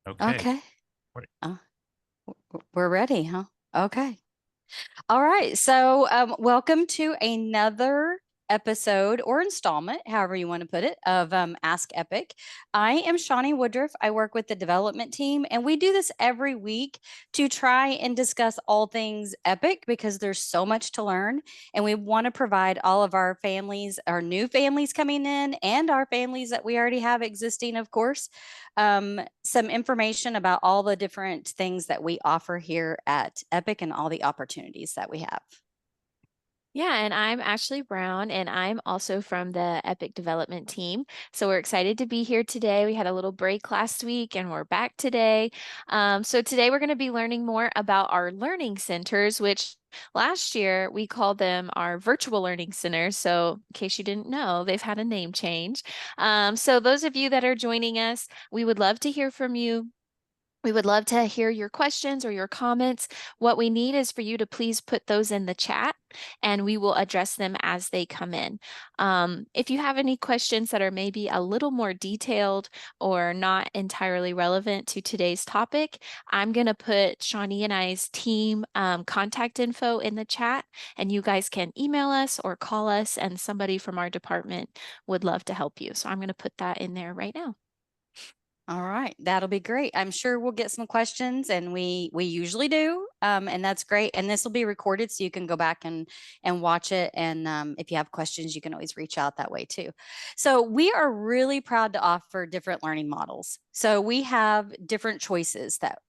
Okay. Okay. What- Uh, we're ready, huh? Okay. All right. So, welcome to another episode or installment, however you want to put it, of Ask Epic. I am Shawnee Woodruff. I work with the development team, and we do this every week to try and discuss all things Epic because there's so much to learn. And we want to provide all of our families, our new families coming in, and our families that we already have existing, of course, some information about all the different things that we offer here at Epic and all the opportunities that we have. Yeah, and I'm Ashley Brown, and I'm also from the Epic development team. So we're excited to be here today. We had a little break last week, and we're back today. So today we're going to be learning more about our learning centers, which last year we called them our virtual learning centers. So in case you didn't know, they've had a name change. So those of you that are joining us, we would love to hear from you. We would love to hear your questions or your comments. What we need is for you to please put those in the chat and we will address them as they come in. If you have any questions that are maybe a little more detailed or not entirely relevant to today's topic, I'm going to put Shawnee and I's team contact info in the chat, and you guys can email us or call us, and somebody from our department would love to help you. So I'm going to put that in there right now. All right, that'll be great. I'm sure we'll get some questions, and we usually do, and that's great. And this will be recorded, so you can go back and watch it. And if you have questions, you can always reach out that way too. So we are really proud to offer different learning models. So we have different choices that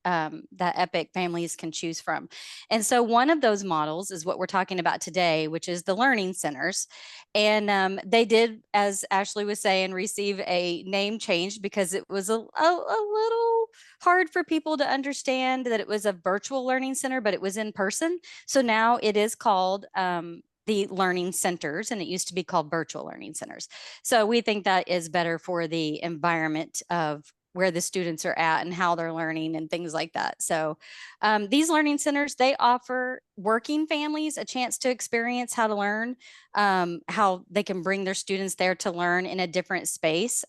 Epic families can choose from, and so one of those models is what we're talking about today, which is the learning centers. And they did, as Ashley was saying, receive a name change because it was a little hard for people to understand that it was a virtual learning center, but it was in person. So now it is called the learning centers, and it used to be called virtual learning centers. So we think that is better for the environment of where the students are at and how they're learning and things like that. So these learning centers, they offer working families a chance to experience how to learn, how they can bring their students there to learn in a different space.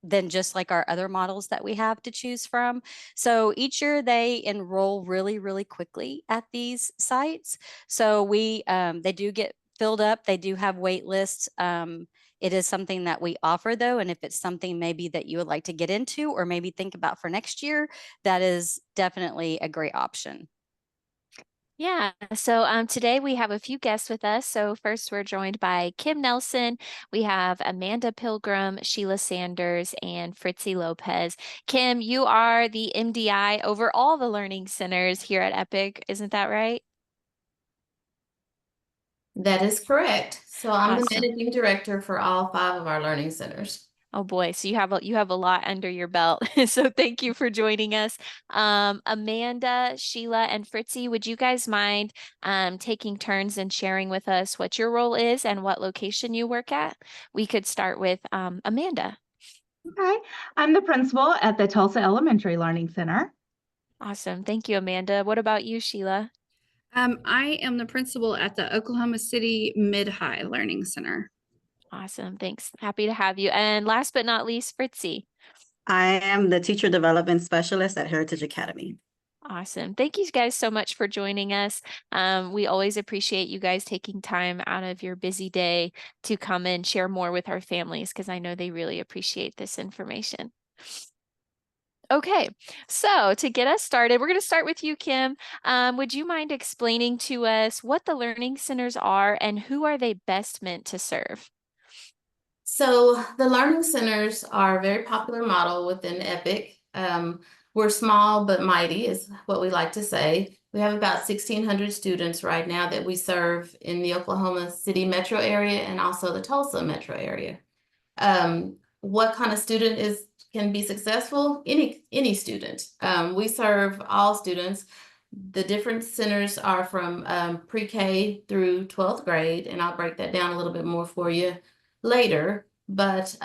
Than just like our other models that we have to choose from. So each year they enroll really, really quickly at these sites. So they do get filled up. They do have wait lists. It is something that we offer though, and if it's something maybe that you would like to get into or maybe think about for next year, that is definitely a great option. Yeah, so today we have a few guests with us. So first we're joined by Kim Nelson. We have Amanda Pilgrim, Sheila Sanders, and Fritzy Lopez. Kim, you are the MDI over all the learning centers here at Epic, isn't that right? That is correct. So I'm the Awesome. managing director for all five of our learning centers. Oh boy, so you have a lot under your belt. So thank you for joining us. Amanda, Sheila, and Fritzy, would you guys mind taking turns and sharing with us what your role is and what location you work at? We could start with Amanda. Okay, I'm the principal at the Tulsa Elementary Learning Center. Awesome. Thank you, Amanda. What about you, Sheila? I am the principal at the Oklahoma City Mid-High Learning Center. Awesome. Thanks. Happy to have you. And last but not least, Fritzy. I am the teacher development specialist at Heritage Academy. Awesome. Thank you guys so much for joining us. We always appreciate you guys taking time out of your busy day to come and share more with our families because I know they really appreciate this information. Okay, so to get us started, we're going to start with you, Kim. Would you mind explaining to us what the learning centers are and who are they best meant to serve? So the learning centers are a very popular model within EPIC. We're small but mighty is what we like to say. We have about 1,600 students right now that we serve in the Oklahoma City metro area and also the Tulsa metro area. What kind of student can be successful? Any student. We serve all students. The different centers are from pre-K through 12th grade, and I'll break that down a little bit more for you later. But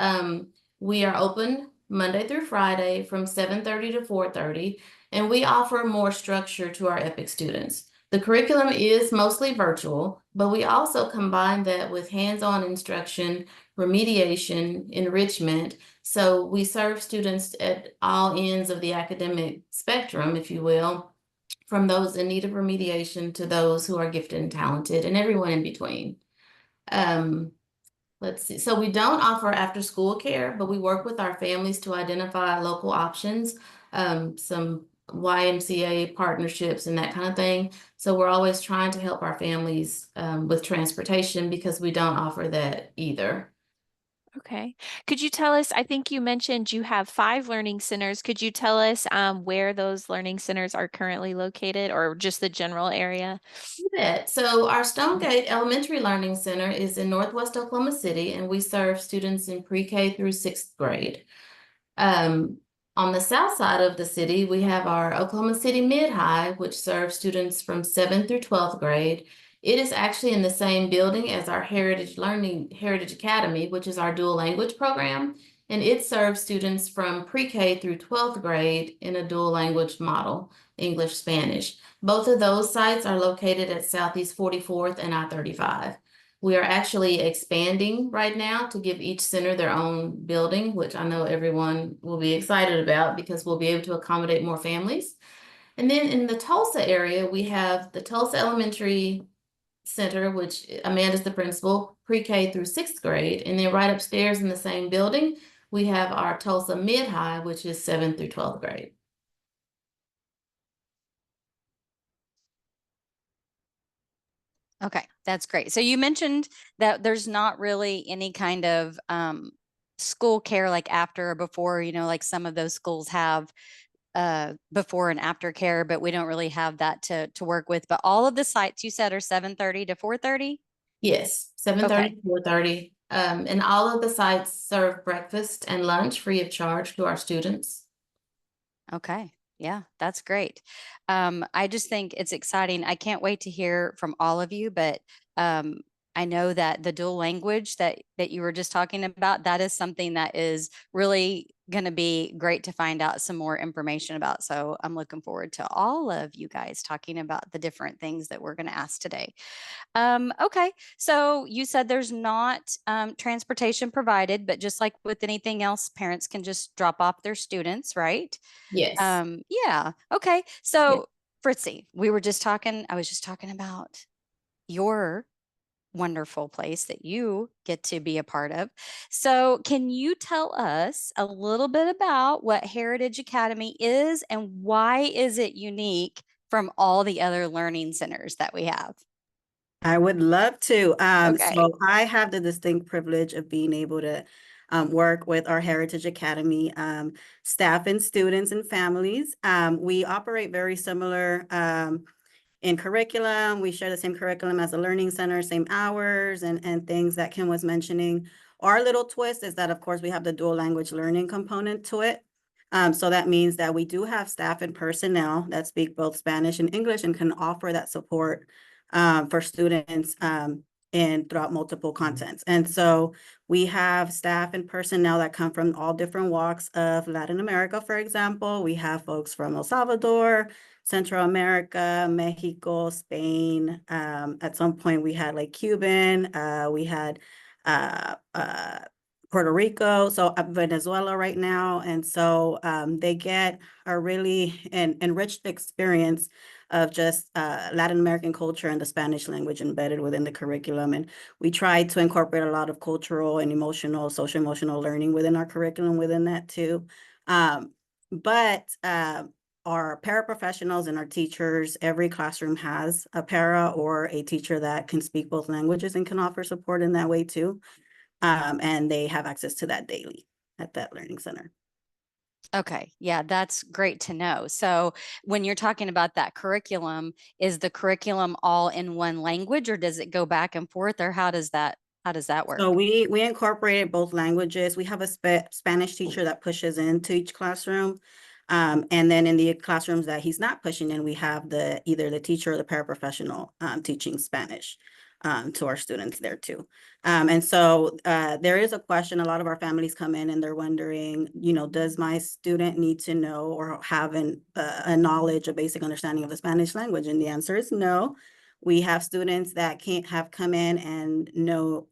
we are open Monday through Friday from 7:30 to 4:30, and we offer more structure to our EPIC students. The curriculum is mostly virtual, but we also combine that with hands-on instruction, remediation, enrichment. So we serve students at all ends of the academic spectrum, if you will, from those in need of remediation to those who are gifted and talented, and everyone in between. Let's see. So we don't offer after-school care, but we work with our families to identify local options, some YMCA partnerships and that kind of thing. So we're always trying to help our families with transportation because we don't offer that either. Okay. Could you tell us, I think you mentioned you have 5 learning centers. Could you tell us where those learning centers are currently located or just the general area? You bet. So our Stonegate Elementary Learning Center is in Northwest Oklahoma City, and we serve students in pre-K through 6th grade. On the south side of the city, we have our Oklahoma City Mid-High, which serves students from 7th through 12th grade. It is actually in the same building as our Heritage Academy, which is our dual language program, and it serves students from pre-K through 12th grade in a dual language model, English, Spanish. Both of those sites are located at Southeast 44th and I-35. We are actually expanding right now to give each center their own building, which I know everyone will be excited about because we'll be able to accommodate more families. And then in the Tulsa area, we have the Tulsa Elementary Center, which Amanda's the principal, pre-K through 6th grade. And then right upstairs in the same building, we have our Tulsa Mid-High, which is 7th through 12th grade. Okay, that's great. So you mentioned that there's not really any kind of school care like after or before, you know, like some of those schools have before and after care, but we don't really have that to work with. But all of the sites you said are 7:30 to 4:30? Yes, 7:30 to 4:30. And all of the sites serve breakfast and lunch free of charge to our students. Okay. Yeah, that's great. I just think it's exciting. I can't wait to hear from all of you, but I know that the dual language that you were just talking about, that is something that is really going to be great to find out some more information about. So I'm looking forward to all of you guys talking about the different things that we're going to ask today. Okay, so you said there's not transportation provided, but just like with anything else, parents can just drop off their students, right? Yes. Yeah. Okay. So Fritzy, I was just talking about your wonderful place that you get to be a part of. So can you tell us a little bit about what Heritage Academy is and why is it unique from all the other learning centers that we have? I would love to. Okay. So I have the distinct privilege of being able to work with our Heritage Academy staff and students and families. We operate very similar in curriculum. We share the same curriculum as the Learning Center, same hours and things that Kim was mentioning. Our little twist is that, of course, we have the dual language learning component to it. So that means that we do have staff and personnel that speak both Spanish and English and can offer that support for students and throughout multiple contents. And so we have staff and personnel that come from all different walks of Latin America, for example. We have folks from El Salvador, Central America, Mexico, Spain. At some point we had like Cuban, we had Puerto Rico, so Venezuela right now. And so they get a really enriched experience of just Latin American culture and the Spanish language embedded within the curriculum. And we try to incorporate a lot of cultural and emotional, social emotional learning within our curriculum within that too. But our paraprofessionals and our teachers, every classroom has a para or a teacher that can speak both languages and can offer support in that way too. And they have access to that daily at that learning center. Okay. Yeah, that's great to know. So when you're talking about that curriculum, is the curriculum all in one language or does it go back and forth or how does that work? So we incorporated both languages. We have a Spanish teacher that pushes into each classroom. And then in the classrooms that he's not pushing in, we have either the teacher or the paraprofessional teaching Spanish. to our students there too. And so there is a question, a lot of our families come in and they're wondering, you know, does my student need to know or have a knowledge, a basic understanding of the Spanish language? And the answer is no. We have students that have come in and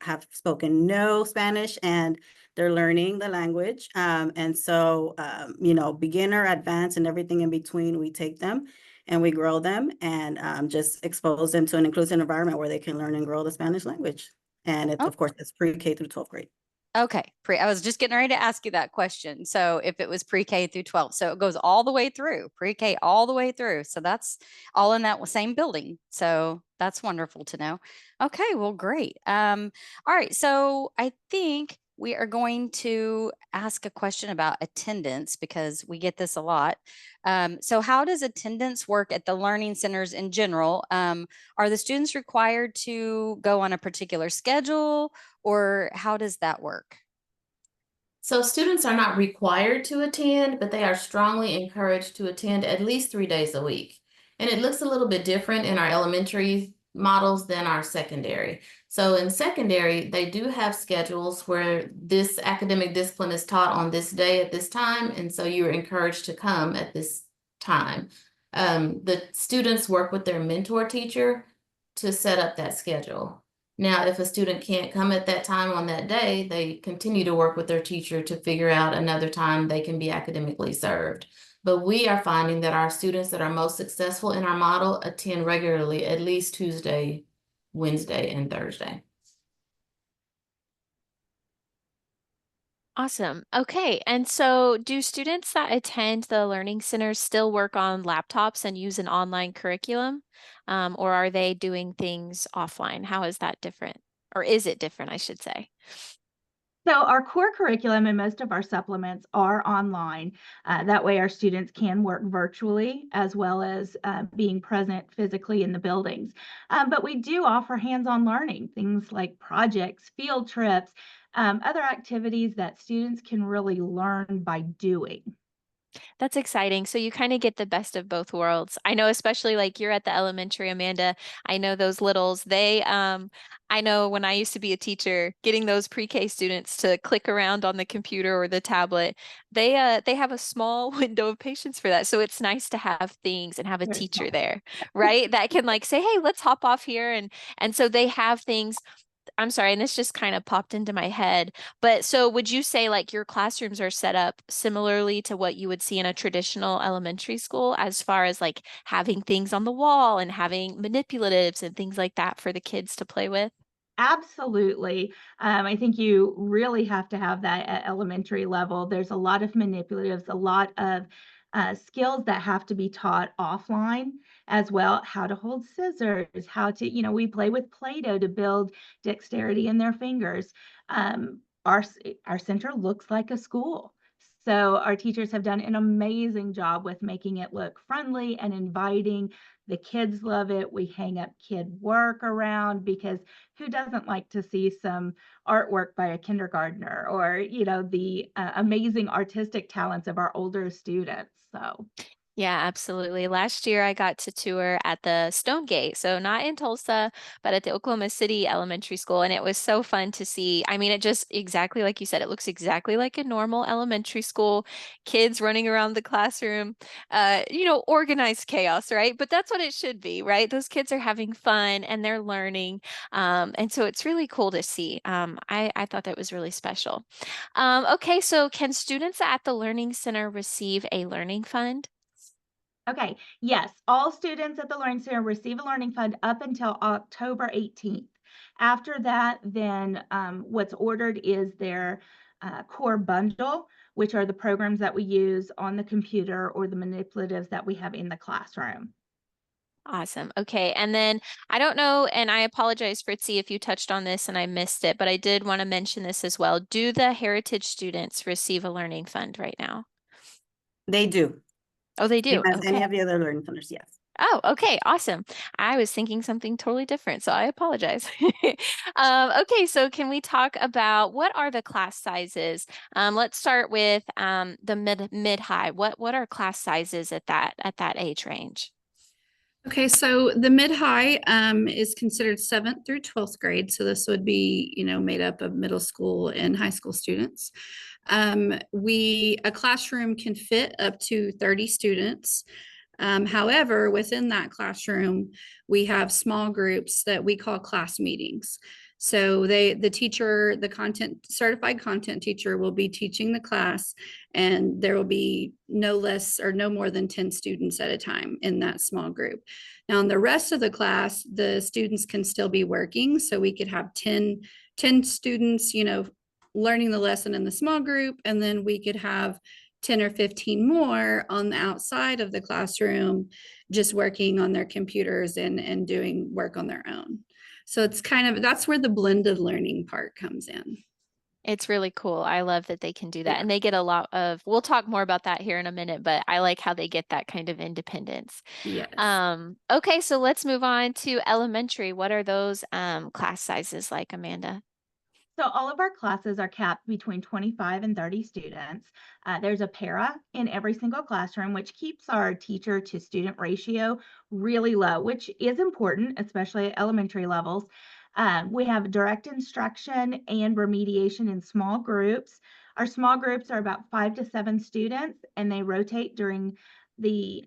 have spoken no Spanish and they're learning the language. And so, you know, beginner, advanced, and everything in between, we take them and we grow them and just expose them to an inclusive environment where they can learn and grow the Spanish language. And it's, Oh. of course, it's pre-K through 12th grade. Okay, I was just getting ready to ask you that question. So if it was pre-K through 12, so it goes all the way through, pre-K all the way through. So that's all in that same building. So that's wonderful to know. Okay, well, great. All right, so I think we are going to ask a question about attendance because we get this a lot. So how does attendance work at the learning centers in general? Are the students required to go on a particular schedule, or how does that work? So students are not required to attend, but they are strongly encouraged to attend at least 3 days a week. And it looks a little bit different in our elementary models than our secondary. So in secondary, they do have schedules where this academic discipline is taught on this day at this time, and so you're encouraged to come at this time. The students work with their mentor teacher to set up that schedule. Now, if a student can't come at that time on that day, they continue to work with their teacher to figure out another time they can be academically served. But we are finding that our students that are most successful in our model attend regularly, at least Tuesday, Wednesday, and Thursday. Awesome. Okay. And so do students that attend the learning centers still work on laptops and use an online curriculum? Or are they doing things offline? How is that different? Or is it different, I should say? So our core curriculum and most of our supplements are online. That way our students can work virtually as well as being present physically in the buildings. But we do offer hands-on learning, things like projects, field trips, other activities that students can really learn by doing. That's exciting. So you kind of get the best of both worlds. I know, especially like you're at the elementary, Amanda. I know those littles, I know when I used to be a teacher, getting those pre-K students to click around on the computer or the tablet, they have a small window of patience for that. So it's nice to have things and have a Very teacher small. there, right? That can like say, hey, let's hop off here. And so they have things. I'm sorry, and this just kind of popped into my head. But so would you say like your classrooms are set up similarly to what you would see in a traditional elementary school as far as like having things on the wall and having manipulatives and things like that for the kids to play with? Absolutely. I think you really have to have that at elementary level. There's a lot of manipulatives, a lot of skills that have to be taught offline as well. How to hold scissors, how to, we play with Play-Doh to build dexterity in their fingers. Our center looks like a school. So our teachers have done an amazing job with making it look friendly and inviting. The kids love it. We hang up kid work around because who doesn't like to see some artwork by a kindergartner or, the amazing artistic talents of our older students. So Yeah, absolutely. Last year I got to tour at the Stonegate. So not in Tulsa, but at the Oklahoma City Elementary School. And it was so fun to see. I mean, it just exactly like you said, it looks exactly like a normal elementary school, kids running around the classroom, organized chaos, right? But that's what it should be, right? Those kids are having fun and they're learning. And so it's really cool to see. I thought that was really special. Okay, so can students at the Learning Center receive a learning fund? okay, yes, all students at the Learning Center receive a learning fund up until October 18th. After that, then what's ordered is their core bundle, which are the programs that we use on the computer or the manipulatives that we have in the classroom. Awesome. Okay. And then I don't know, and I apologize, Fritzy, if you touched on this and I missed it, but I did want to mention this as well. Do the Heritage students receive a learning fund right now? They do. Oh, they do. As any Okay. of the other learning centers, yes. Oh, okay. Awesome. I was thinking something totally different, so I apologize. Okay, so can we talk about what are the class sizes? Let's start with the mid high. What are class sizes at that age range? Okay, so the mid-high is considered 7th through 12th grade. So this would be, made up of middle school and high school students. A classroom can fit up to 30 students. However, within that classroom, we have small groups that we call class meetings. So the certified content teacher will be teaching the class, and there will be no less or no more than 10 students at a time in that small group. Now, in the rest of the class, the students can still be working. So we could have 10 students, learning the lesson in the small group, and then we could have 10 or 15 more on the outside of the classroom, just working on their computers and doing work on their own. So that's where the blended learning part comes in. It's really cool. I love that they can do that. Yeah. And they get a lot of, we'll talk more about that here in a minute, but I like how they get that kind of independence. Yes. Okay, so let's move on to elementary. What are those class sizes like, Amanda? So all of our classes are capped between 25 and 30 students. There's a para in every single classroom, which keeps our teacher to student ratio really low, which is important, especially at elementary levels. We have direct instruction and remediation in small groups. Our small groups are about 5 to 7 students, and they rotate during the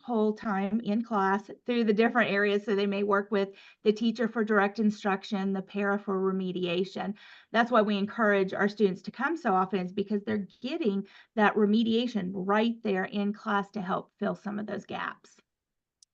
whole time in class through the different areas. So they may work with the teacher for direct instruction, the para for remediation. That's why we encourage our students to come so often, is because they're getting that remediation right there in class to help fill some of those gaps.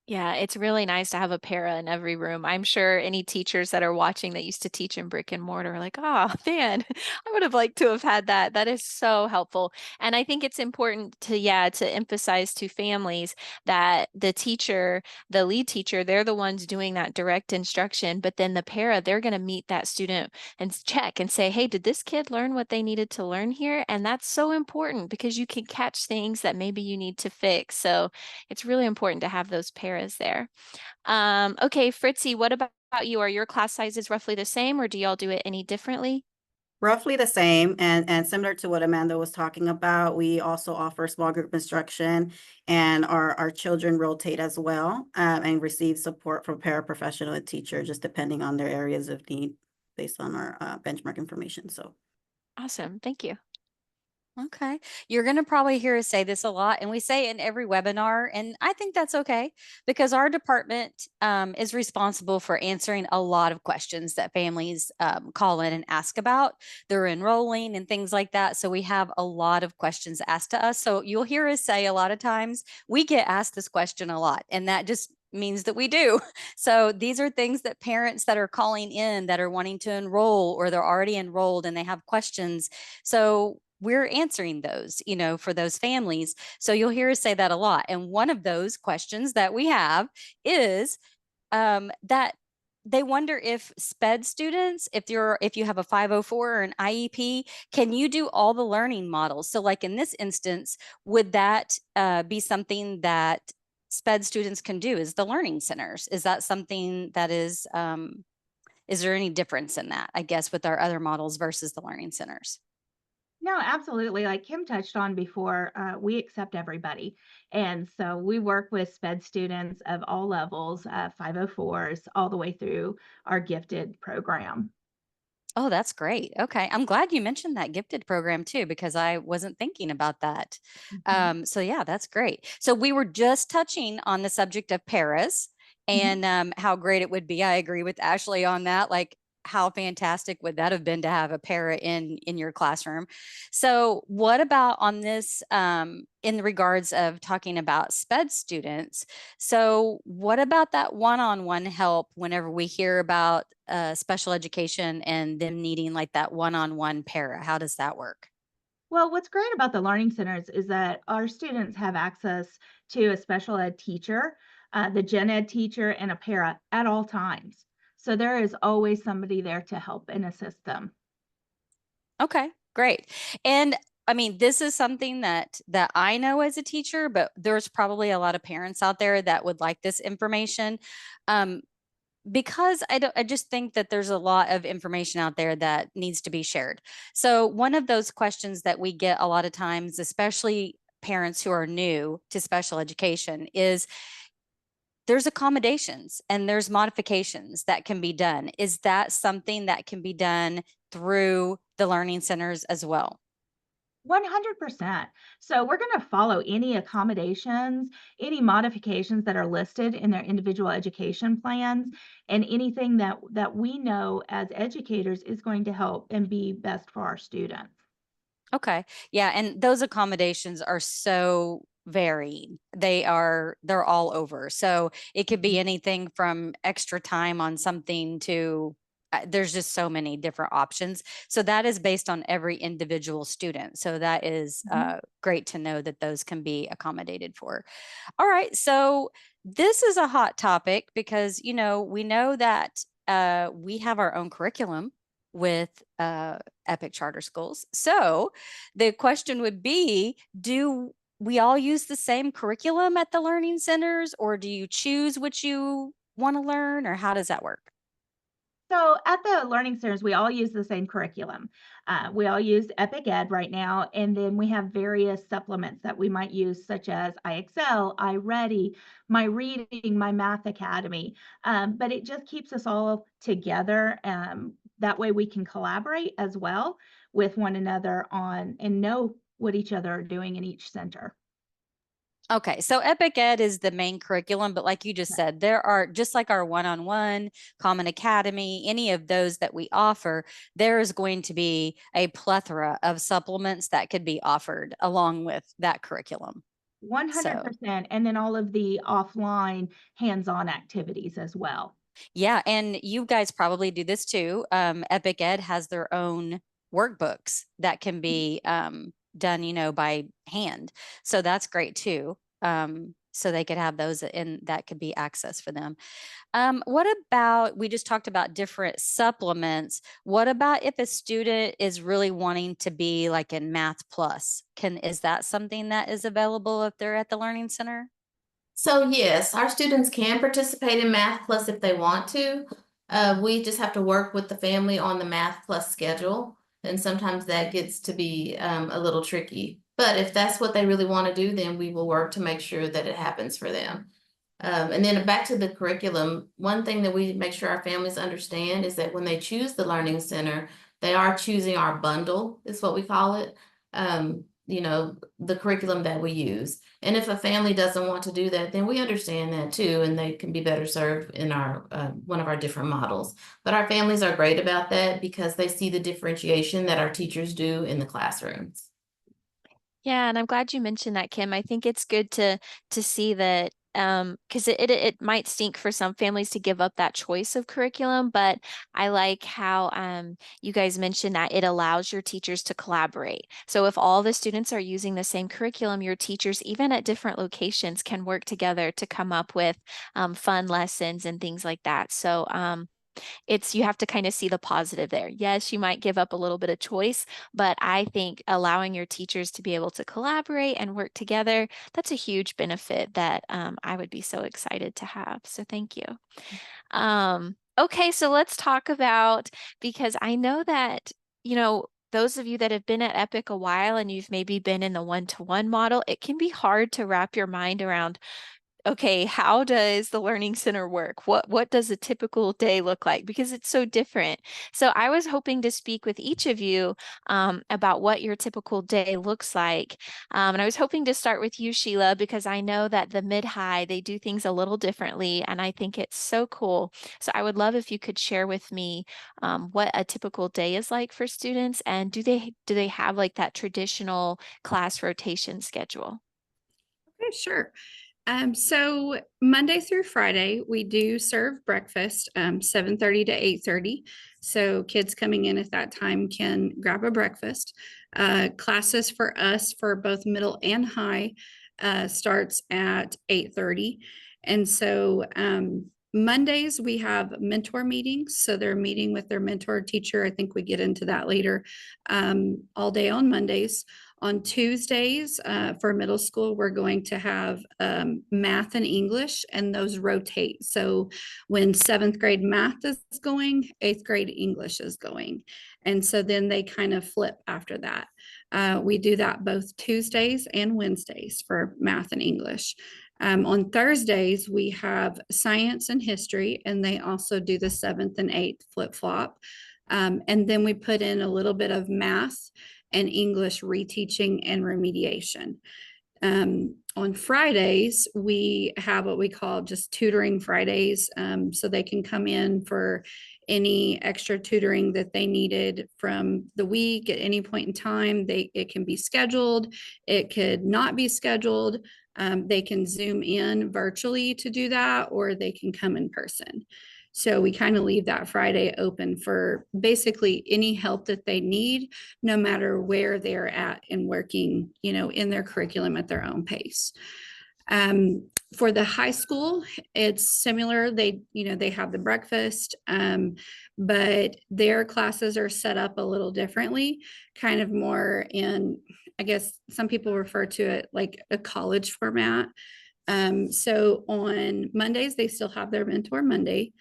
Yeah, it's really nice to have a para in every room. I'm sure any teachers that are watching that used to teach in brick and mortar are like, oh man, I would have liked to have had that. That is so helpful. And I think it's important to emphasize to families that the teacher, the lead teacher, they're the ones doing that direct instruction, but then the para, they're going to meet that student and check and say, hey, did this kid learn what they needed to learn here? And that's so important because you can catch things that maybe you need to fix. So it's really important to have those paras there. Okay, Fritzy, what about you? Are your class sizes roughly the same, or do y'all do it any differently? Roughly the same, and similar to what Amanda was talking about, we also offer small group instruction, and our children rotate as well, and receive support from paraprofessional and teacher, just depending on their areas of need based on our benchmark information. So Awesome, thank you. Okay. You're going to probably hear us say this a lot, and we say it in every webinar, and I think that's okay because our department is responsible for answering a lot of questions that families call in and ask about. They're enrolling and things like that. So we have a lot of questions asked to us. So you'll hear us say a lot of times, we get asked this question a lot, and that just means that we do. So these are things that parents that are calling in that are wanting to enroll, or they're already enrolled and they have questions. So we're answering those, for those families. So you'll hear us say that a lot. And one of those questions that we have is that they wonder if SPED students, if you have a 504 or an IEP, can you do all the learning models? So like in this instance, would that be something that SPED students can do? Is the learning centers? Is that something that is there any difference in that, I guess, with our other models versus the learning centers? No, absolutely. Like Kim touched on before, we accept everybody. And so we work with SPED students of all levels, 504s, all the way through our gifted program. Oh, that's great. Okay. I'm glad you mentioned that gifted program too, because I wasn't thinking about that. So yeah, that's great. So we were just touching on the subject of paras and how great it would be. I agree with Ashley on that. Like, how fantastic would that have been to have a para in your classroom? So what about on this in regards of talking about SPED students? So what about that one-on-one help whenever we hear about special education and them needing like that one-on-one para? How does that work? Well, what's great about the learning centers is that our students have access to a special ed teacher, the gen ed teacher, and a para at all times. So there is always somebody there to help and assist them. Okay, great. And I mean, this is something that I know as a teacher, but there's probably a lot of parents out there that would like this information. Because I just think that there's a lot of information out there that needs to be shared. So one of those questions that we get a lot of times, especially parents who are new to special education, is there's accommodations and there's modifications that can be done. Is that something that can be done through the learning centers as well? 100%. So we're going to follow any accommodations, any modifications that are listed in their individual education plans, and anything that we know as educators is going to help and be best for our students. Okay. Yeah. And those accommodations are so varied. They're all over. So it could be anything from extra time on something to there's just so many different options. So that is based on every individual student. So that is great to know that those can be accommodated for. All right. So this is a hot topic because, you know, we know that we have our own curriculum with Epic Charter Schools. So the question would be, do we all use the same curriculum at the learning centers, or do you choose what you want to learn, or how does that work? So at the learning centers, we all use the same curriculum. We all use Epic Ed right now, and then we have various supplements that we might use, such as iExcel, iReady, My Reading, My Math Academy. But it just keeps us all together. That way we can collaborate as well with one another on and know what each other are doing in each center. Okay, so Epic Ed is the main curriculum, but like you just said, there are just like our one-on-one, Common Academy, any of those that we offer, there is going to be a plethora of supplements that could be offered along with that curriculum. 100%. And then all of the offline hands-on activities as well. Yeah, and you guys probably do this too. Epic Ed has their own workbooks that can be done, you know, by hand. So that's great too. So they could have those in that could be access for them. What about, we just talked about different supplements. What about if a student is really wanting to be like in Math Plus? Is that something that is available if they're at the Learning Center? So yes, our students can participate in Math Plus if they want to. We just have to work with the family on the Math Plus schedule, and sometimes that gets to be a little tricky. But if that's what they really want to do, then we will work to make sure that it happens for them. And then back to the curriculum, one thing that we make sure our families understand is that when they choose the Learning Center, they are choosing our bundle, is what we call it. You know, the curriculum that we use. And if a family doesn't want to do that, then we understand that too, and they can be better served in our one of our different models. But our families are great about that because they see the differentiation that our teachers do in the classrooms. Yeah, and I'm glad you mentioned that, Kim. I think it's good to see that because it might stink for some families to give up that choice of curriculum, but I like how you guys mentioned that it allows your teachers to collaborate. So if all the students are using the same curriculum, your teachers, even at different locations, can work together to come up with fun lessons and things like that. So you have to kind of see the positive there. Yes, you might give up a little bit of choice, but I think allowing your teachers to be able to collaborate and work together, that's a huge benefit that I would be so excited to have. So thank you. Okay, so let's talk about, because I know that, you know, those of you that have been at Epic a while and you've maybe been in the one-to-one model, it can be hard to wrap your mind around, okay, how does the Learning Center work? What does a typical day look like? Because it's so different. So I was hoping to speak with each of you about what your typical day looks like. And I was hoping to start with you, Sheila, because I know that the mid-high, they do things a little differently, and I think it's so cool. So I would love if you could share with me what a typical day is like for students, and do they have like that traditional class rotation schedule? Okay, sure. So Monday through Friday, we do serve breakfast, 7:30 to 8:30. So kids coming in at that time can grab a breakfast. Classes for us for both middle and high starts at 8:30. And so Mondays, we have mentor meetings. So they're meeting with their mentor teacher. I think we get into that later, all day on Mondays. On Tuesdays, for middle school, we're going to have math and English, and those rotate. So when 7th grade math is going, 8th grade English is going. And so then they kind of flip after that. We do that both Tuesdays and Wednesdays for math and English. On Thursdays, we have science and history, and they also do the 7th and 8th flip-flop. And then we put in a little bit of math and English reteaching and remediation. On Fridays, we have what we call just tutoring Fridays. So they can come in for any extra tutoring that they needed from the week at any point in time. It can be scheduled, it could not be scheduled. They can Zoom in virtually to do that, or they can come in person. So we kind of leave that Friday open for basically any help that they need, no matter where they're at and working, in their curriculum at their own pace. For the high school, it's similar. They have the breakfast, but their classes are set up a little differently, kind of more in, I guess some people refer to it like a college format. So on Mondays, they still have their Mentor Monday.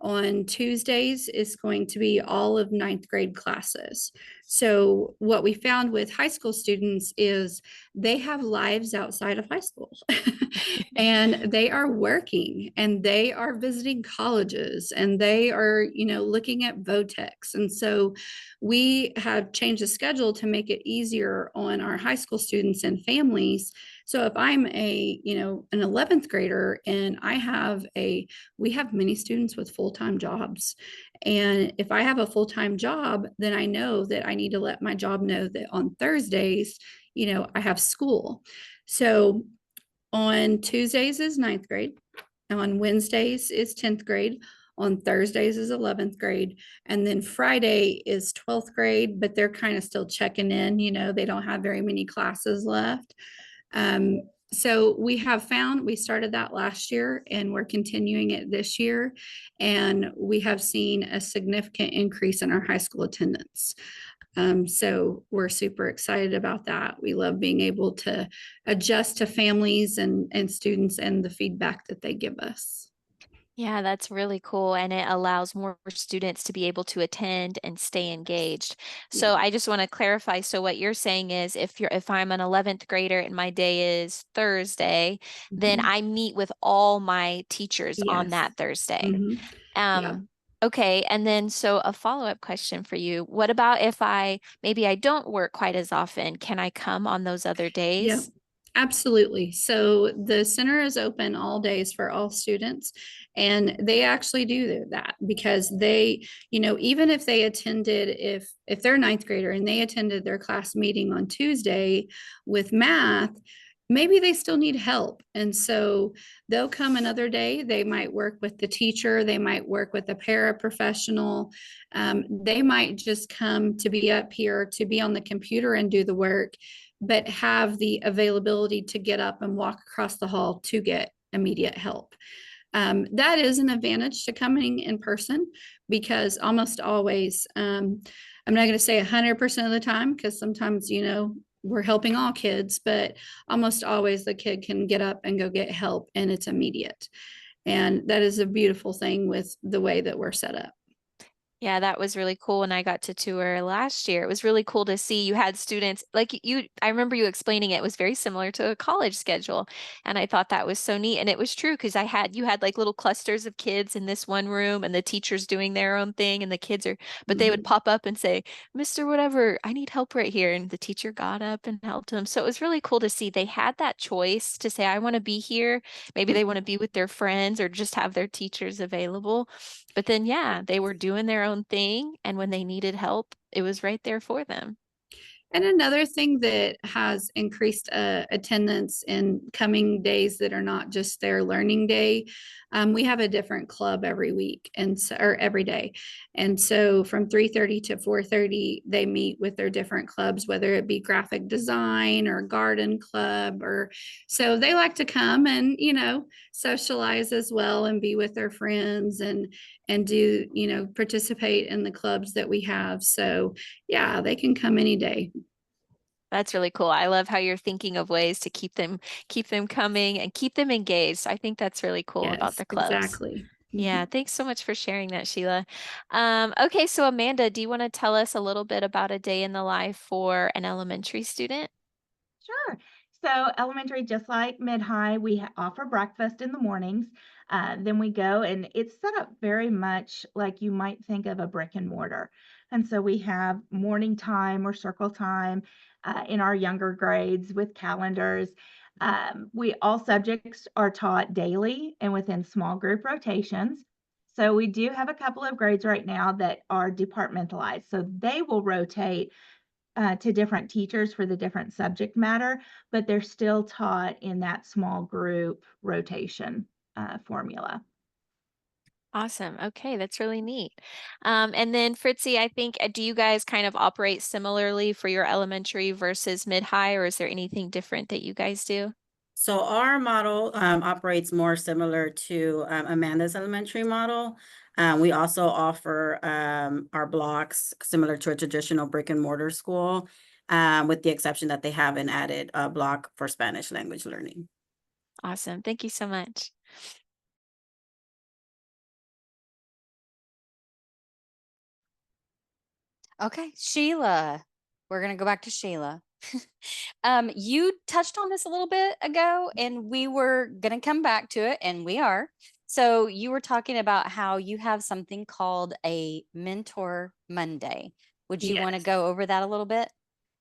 On Tuesdays is going to be all of 9th grade classes. So what we found with high school students is they have lives outside of high school and they are working and they are visiting colleges and they are, looking at VOTEX. And so we have changed the schedule to make it easier on our high school students and families. So if I'm an 11th grader and we have many students with full-time jobs. And if I have a full-time job, then I know that I need to let my job know that on Thursdays, I have school. So on Tuesdays is 9th grade. On Wednesdays is 10th grade. On Thursdays is 11th grade. And then Friday is 12th grade, but they're kind of still checking in, they don't have very many classes left. So we started that last year and we're continuing it this year. And we have seen a significant increase in our high school attendance. So we're super excited about that. We love being able to adjust to families and students and the feedback that they give us. Yeah, that's really cool. And it allows more students to be able to attend and stay engaged. So I just want to clarify. So what you're saying is if I'm an 11th grader and my day is Thursday, then I meet with all my teachers on that Thursday. Okay. And then so a follow-up question for you. What about if maybe I don't work quite as often? Can I come on those other days? Yeah, absolutely. So the center is open all days for all students. And they actually do that because they, even if they attended, if they're a 9th grader and they attended their class meeting on Tuesday with math, maybe they still need help. And so they'll come another day. They might work with the teacher. They might work with a paraprofessional. They might just come to be up here to be on the computer and do the work, but have the availability to get up and walk across the hall to get immediate help. That is an advantage to coming in person because almost always, I'm not going to say 100% of the time, because sometimes, we're helping all kids, but almost always the kid can get up and go get help and it's immediate. And that is a beautiful thing with the way that we're set up. Yeah, that was really cool. And I got to tour last year. It was really cool to see you had students I remember you explaining it was very similar to a college schedule. And I thought that was so neat. And it was true because you had like little clusters of kids in this one room and the teachers doing their own thing and the kids but they would pop up and say, Mr. Whatever, I need help right here. And the teacher got up and helped them. So it was really cool to see they had that choice to say, I want to be here. Maybe they want to be with their friends or just have their teachers available. But then, they were doing their own thing. And when they needed help, it was right there for them. And another thing that has increased attendance in coming days that are not just their learning day, we have a different club every week or every day. And so from 3:30 to 4:30, they meet with their different clubs, whether it be graphic design or garden club, so they like to come and, socialize as well and be with their friends and do, participate in the clubs that we have. So yeah, they can come any day. That's really cool. I love how you're thinking of ways to keep them coming and keep them engaged. I think that's really cool about the clubs. Exactly. Yeah, thanks so much for sharing that, Sheila. Okay, so Amanda, do you want to tell us a little bit about a day in the life for an elementary student? Sure. So elementary, just like mid-high, we offer breakfast in the mornings. Then we go, and it's set up very much like you might think of a brick and mortar. And so we have morning time or circle time in our younger grades with calendars. All subjects are taught daily and within small group rotations. So we do have a couple of grades right now that are departmentalized. So they will rotate to different teachers for the different subject matter, but they're still taught in that small group rotation formula. Awesome. Okay, that's really neat. And then Fritzy, I think, do you guys kind of operate similarly for your elementary versus mid-high, or is there anything different that you guys do? So our model operates more similar to Amanda's elementary model. We also offer our blocks similar to a traditional brick and mortar school, with the exception that they have an added block for Spanish language learning. Awesome. Thank you so much. Okay, Sheila. We're gonna go back to Sheila. You touched on this a little bit ago, and we were gonna come back to it, and we are. So you were talking about how you have something called a Mentor Monday. Would you want to Yes. go over that a little bit?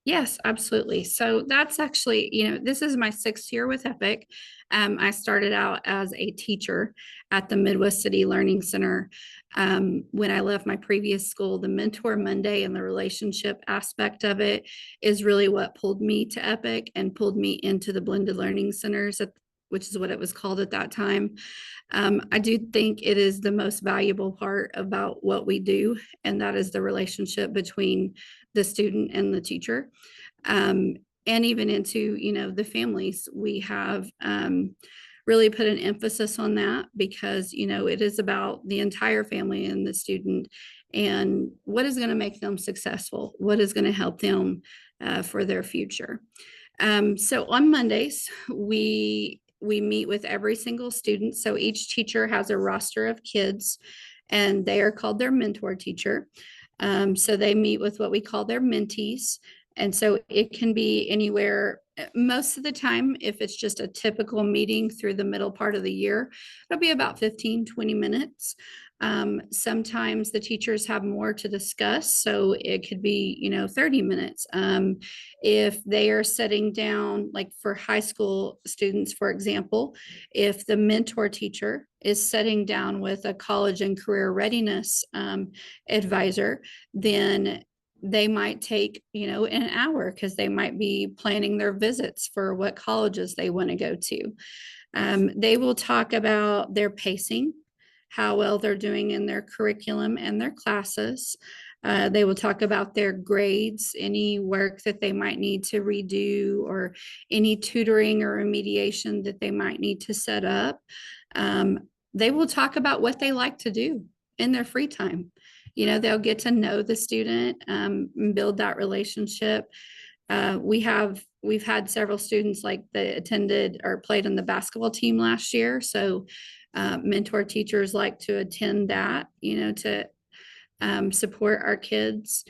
Yes, absolutely. So that's actually, this is my 6th year with Epic. I started out as a teacher at the Midwest City Learning Center. When I left my previous school, the Mentor Monday and the relationship aspect of it is really what pulled me to Epic and pulled me into the blended learning centers, which is what it was called at that time. I do think it is the most valuable part about what we do, and that is the relationship between the student and the teacher. And even into, the families. We have really put an emphasis on that because, it is about the entire family and the student and what is going to make them successful, what is going to help them for their future. So on Mondays, we meet with every single student. So each teacher has a roster of kids and they are called their mentor teacher. So they meet with what we call their mentees. And so it can be anywhere, most of the time, if it's just a typical meeting through the middle part of the year, it'll be about 15, 20 minutes. Sometimes the teachers have more to discuss, so it could be, 30 minutes. If they are sitting down, like for high school students, for example, if the mentor teacher is sitting down with a college and career readiness advisor, then they might take, an hour because they might be planning their visits for what colleges they want to go to. They will talk about their pacing, how well they're doing in their curriculum and their classes. They will talk about their grades, any work that they might need to redo, or any tutoring or remediation that they might need to set up. They will talk about what they like to do in their free time. They'll get to know the student, and build that relationship. We've had several students like that attended or played on the basketball team last year. So mentor teachers like to attend that, to support our kids.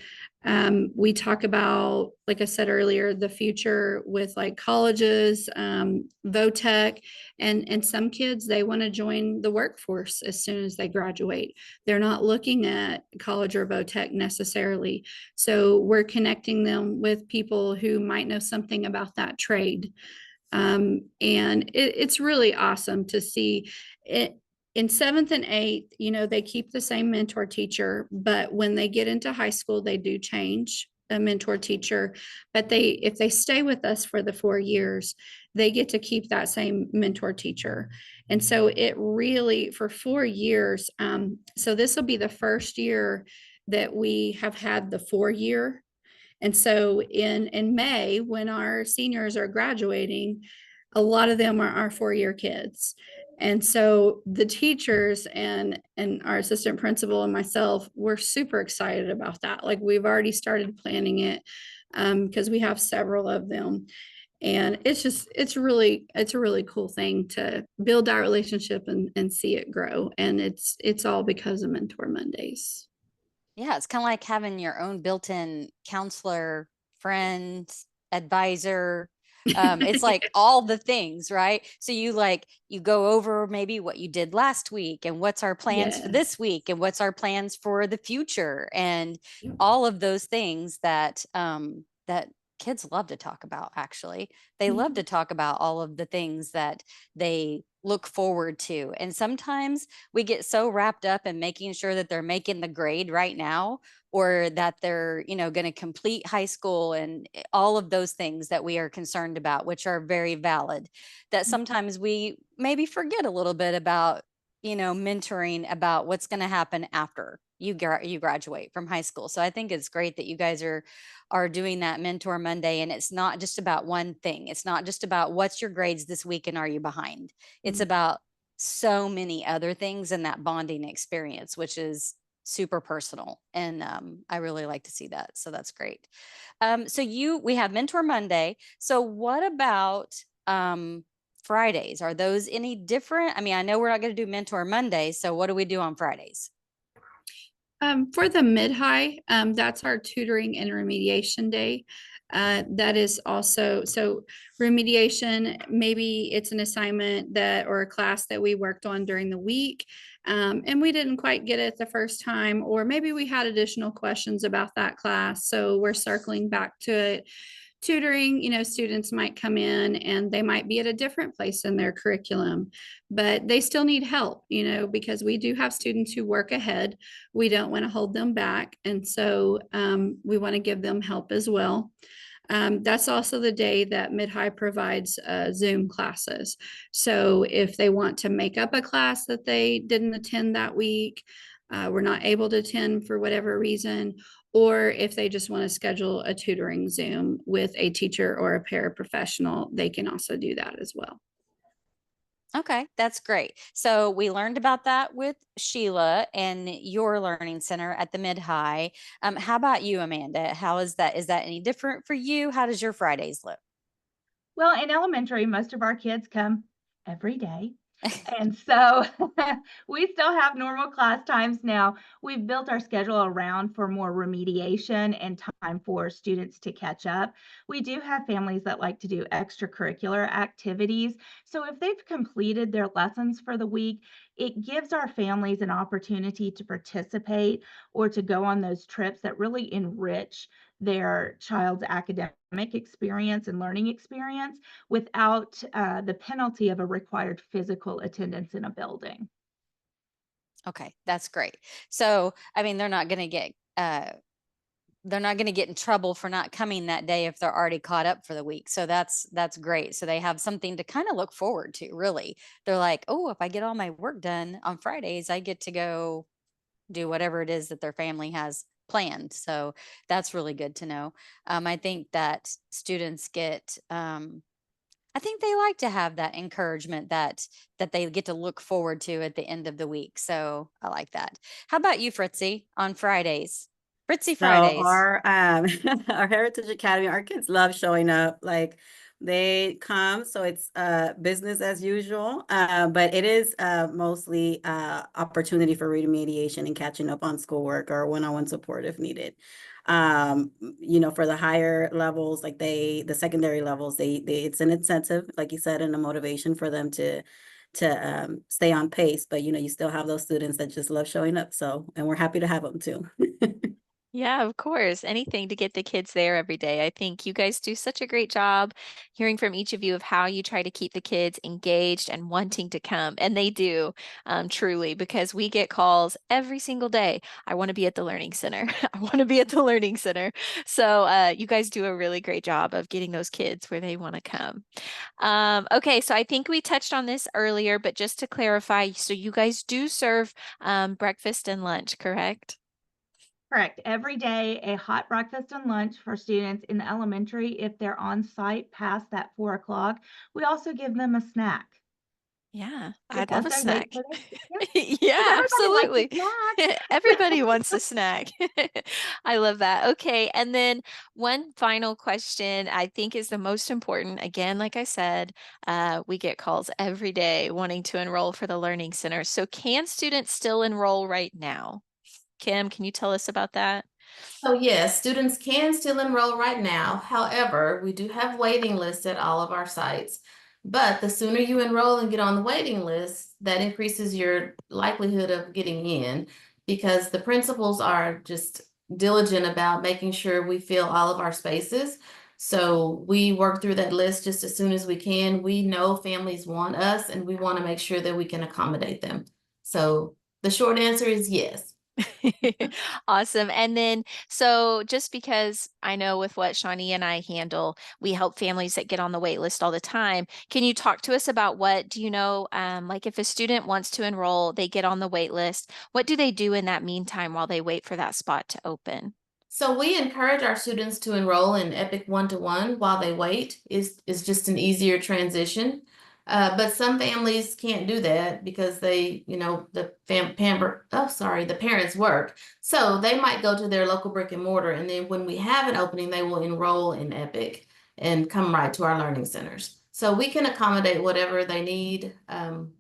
We talk about, like I said earlier, the future with like colleges, VOTEC, and some kids, they want to join the workforce as soon as they graduate. They're not looking at college or VOTEC necessarily. So we're connecting them with people who might know something about that trade. And it's really awesome to see it. In 7th and 8th, they keep the same mentor teacher, but when they get into high school, they do change a mentor teacher. But if they stay with us for the 4 years, they get to keep that same mentor teacher. And so it really, for 4 years, so this will be the first year that we have had the 4-year. And so in May, when our seniors are graduating, a lot of them are our 4-year kids. And so the teachers and our assistant principal and myself, we're super excited about that. Like we've already started planning it because we have several of them. And it's a really cool thing to build that relationship and see it grow. And it's all because of Mentor Mondays. Yeah, it's kind of like having your own built-in counselor, friend, advisor. It's like all the things, right? So you go over maybe what you did last week and what's our plans for this Yes. week and what's our plans for the future and all of those things that that kids love to talk about, actually. They love to talk about all of the things that they look forward to. And sometimes we get so wrapped up in making sure that they're making the grade right now or that they're, going to complete high school and all of those things that we are concerned about, which are very valid, that sometimes we maybe forget a little bit about, mentoring about what's going to happen after you graduate from high school. So I think it's great that you guys are doing that Mentor Monday, and it's not just about one thing. It's not just about what's your grades this week and are you behind. It's about so many other things in that bonding experience, which is super personal. And I really like to see that. So that's great. We have Mentor Monday. So what about Fridays? Are those any different? I mean, I know we're not going to do Mentor Monday. So what do we do on Fridays? For the mid-high, that's our tutoring and remediation day. That is also, so remediation, maybe it's an assignment or a class that we worked on during the week, and we didn't quite get it the first time, or maybe we had additional questions about that class. So we're circling back to it. Tutoring, students might come in and they might be at a different place in their curriculum, but they still need help, because we do have students who work ahead. We don't want to hold them back. And so we want to give them help as well. That's also the day that Mid-High provides Zoom classes. So if they want to make up a class that they didn't attend that week, were not able to attend for whatever reason, or if they just want to schedule a tutoring Zoom with a teacher or a paraprofessional, they can also do that as well. Okay, that's great. So we learned about that with Sheila and your learning center at the mid-high. How about you, Amanda? How is that? Is that any different for you? How does your Fridays look? Well, in elementary, most of our kids come every day. And so we still have normal class times now. We've built our schedule around for more remediation and time for students to catch up. We do have families that like to do extracurricular activities. So if they've completed their lessons for the week, it gives our families an opportunity to participate or to go on those trips that really enrich their child's academic experience and learning experience without the penalty of a required physical attendance in a building. Okay, that's great. So, I mean, they're not going to get in trouble for not coming that day if they're already caught up for the week. So that's great. So they have something to kind of look forward to, really. They're like, oh, if I get all my work done on Fridays, I get to go do whatever it is that their family has planned. So that's really good to know. I think that students I think they like to have that encouragement that they get to look forward to at the end of the week. So I like that. How about you, Fritzy, on Fridays? Fritzy So Fridays. our our Heritage Academy, our kids love showing up. Like they come, so it's business as usual. But it is mostly opportunity for remediation and catching up on schoolwork or one-on-one support if needed. For the higher levels, like the secondary levels, they it's an incentive, like you said, and a motivation for them to stay on pace. But you still have those students that just love showing up. So, and we're happy to have them too. Yeah, of course. Anything to get the kids there every day. I think you guys do such a great job hearing from each of you of how you try to keep the kids engaged and wanting to come. And they do, truly, because we get calls every single day. I want to be at the Learning Center. I want to be at the Learning Center. So you guys do a really great job of getting those kids where they want to come. Okay, so I think we touched on this earlier, but just to clarify, so you guys do serve breakfast and lunch, correct? Correct. Every day, a hot breakfast and lunch for students in the elementary. If they're on site past that 4 o'clock, we also give them a snack. Yeah, Sit I'd down love a there and wait snack. for them. Yeah, 'cause Yeah, everybody likes a absolutely. snack. Everybody wants a snack. I love that. Okay, and then one final question I think is the most important. Again, like I said, we get calls every day wanting to enroll for the Learning Center. So can students still enroll right now? Kim, can you tell us about that? So yes, students can still enroll right now. However, we do have waiting lists at all of our sites. But the sooner you enroll and get on the waiting list, that increases your likelihood of getting in because the principals are just diligent about making sure we fill all of our spaces. So we work through that list just as soon as we can. We know families want us and we want to make sure that we can accommodate them. So the short answer is yes. Awesome. And then, so just because I know with what Shawnee and I handle, we help families that get on the wait list all the time. Can you talk to us about what do you know, like if a student wants to enroll, they get on the wait list, what do they do in that meantime while they wait for that spot to open? So we encourage our students to enroll in Epic One-to-One while they wait. Is just an easier transition. But some families can't do that because they, the the parents work. So they might go to their local brick and mortar, and then when we have an opening, they will enroll in Epic and come right to our learning centers. So we can accommodate whatever they need.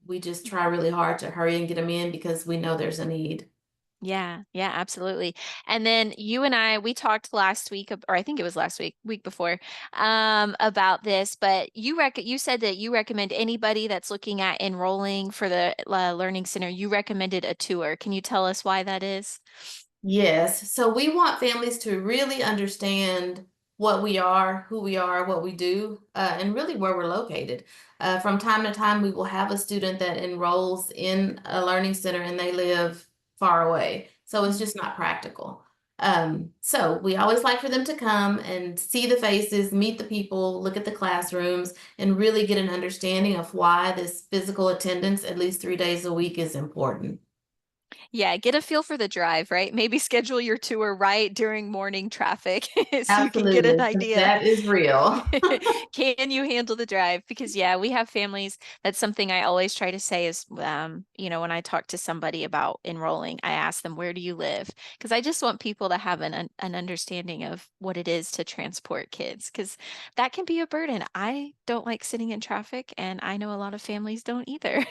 We just try really hard to hurry and get them in because we know there's a need. Yeah, yeah, absolutely. And then you and I, we talked last week, or I think it was last week before, about this. But you said that you recommend anybody that's looking at enrolling for the Learning Center, you recommended a tour. Can you tell us why that is? Yes, so we want families to really understand what we are, who we are, what we do, and really where we're located. From time to time, we will have a student that enrolls in a learning center and they live far away, so it's just not practical. So we always like for them to come and see the faces, meet the people, look at the classrooms, and really get an understanding of why this physical attendance at least 3 days a week is important. Yeah, get a feel for the drive, right? Maybe schedule your tour right during morning traffic so you can get an Absolutely, 'cause idea. that is real. Can you handle the drive? Because yeah, we have families. That's something I always try to say is, when I talk to somebody about enrolling, I ask them, where do you live? Because I just want people to have an understanding of what it is to transport kids, because that can be a burden. I don't like sitting in traffic, and I know a lot of families don't either.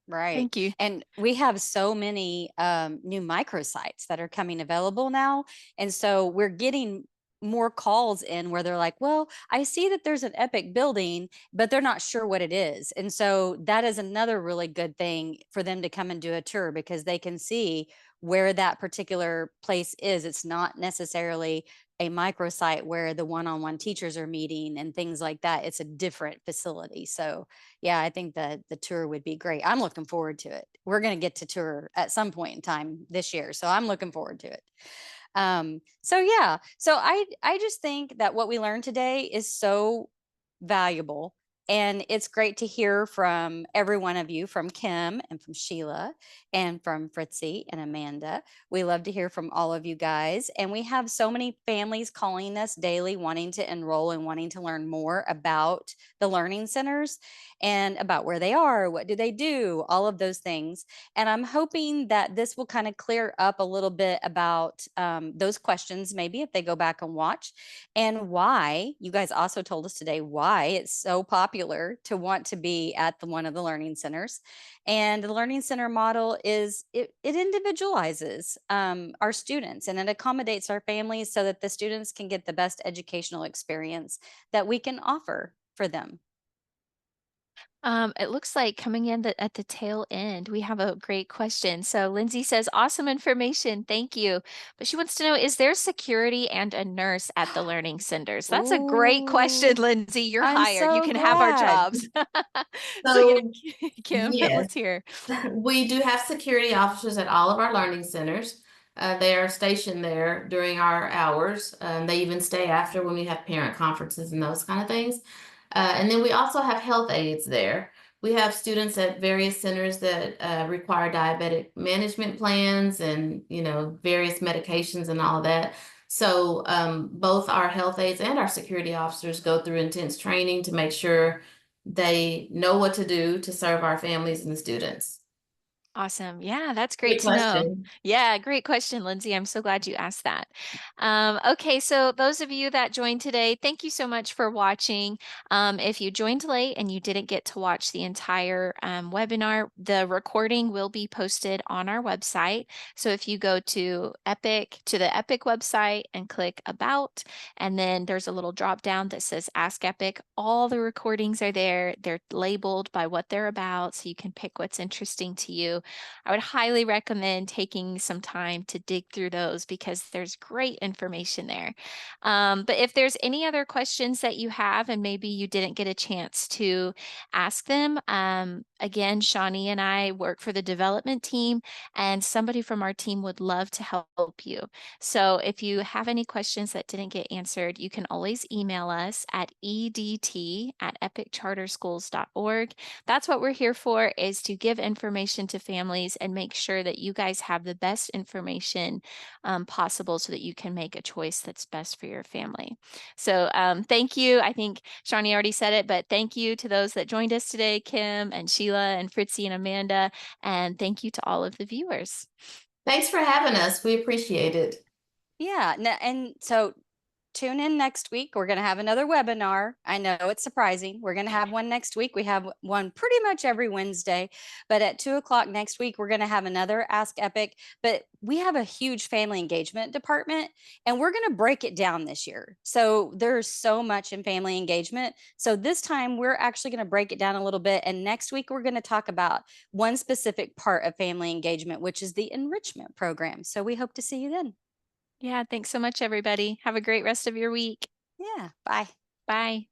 Right. Thank you. And we have so many new microsites that are coming available now. And so we're getting more calls in where they're like, well, I see that there's an Epic building, but they're not sure what it is. And so that is another really good thing for them to come and do a tour because they can see where that particular place is. It's not necessarily a microsite where the one-on-one teachers are meeting and things like that. It's a different facility. So yeah, I think that the tour would be great. I'm looking forward to it. We're going to get to tour at some point in time this year, so I'm looking forward to it. So yeah, so I just think that what we learned today is so valuable. And it's great to hear from every one of you, from Kim and from Sheila and from Fritzy and Amanda. We love to hear from all of you guys. And we have so many families calling us daily, wanting to enroll and wanting to learn more about the learning centers and about where they are, what do they do, all of those things. And I'm hoping that this will kind of clear up a little bit about those questions, maybe if they go back and watch, and why you guys also told us today why it's so popular to want to be at one of the learning centers. And the learning center model is it individualizes our students and it accommodates our families so that the students can get the best educational experience that we can offer for them. It looks like coming in at the tail end, we have a great question. So Lindsay says, awesome information. Thank you. But she wants to know, is there security and a nurse at the learning centers? That's a great question, Ooh, Lindsay. You're I'm hired. You so can have our glad. jobs. So So yeah, Kim, yes, let's hear. we do have security officers at all of our learning centers. They are stationed there during our hours. They even stay after when we have parent conferences and those kind of things. And then we also have health aides there. We have students at various centers that require diabetic management plans and, various medications and all of that. So both our health aides and our security officers go through intense training to make sure they know what to do to serve our families and students. Awesome. Yeah, that's Great great to know. question. Yeah, great question, Lindsay. I'm so glad you asked that. Okay, so those of you that joined today, thank you so much for watching. If you joined late and you didn't get to watch the entire webinar, the recording will be posted on our website. So if you go to the Epic website and click About, and then there's a little drop down that says Ask Epic, all the recordings are there. They're labeled by what they're about, so you can pick what's interesting to you. I would highly recommend taking some time to dig through those because there's great information there. But if there's any other questions that you have and maybe you didn't get a chance to ask them, again, Shawnee and I work for the development team, and somebody from our team would love to help you. So if you have any questions that didn't get answered, you can always email us at edt@epiccharterschools.org. That's what we're here for, is to give information to families and make sure that you guys have the best information possible so that you can make a choice that's best for your family. So thank you. I think Shawnee already said it, but thank you to those that joined us today, Kim and Sheila and Fritzy and Amanda, and thank you to all of the viewers. Thanks for having us. We appreciate it. Yeah, and so tune in next week. We're going to have another webinar. I know it's surprising. We're going to have one next week. We have one pretty much every Wednesday, but at 2:00 next week, we're going to have another Ask Epic. But we have a huge family engagement department, and we're going to break it down this year. So there's so much in family engagement. So this time we're actually going to break it down a little bit. And next week, we're going to talk about one specific part of family engagement, which is the enrichment program. So we hope to see you then. Yeah, thanks so much, everybody. Have a great rest of your week. Yeah, bye. Bye.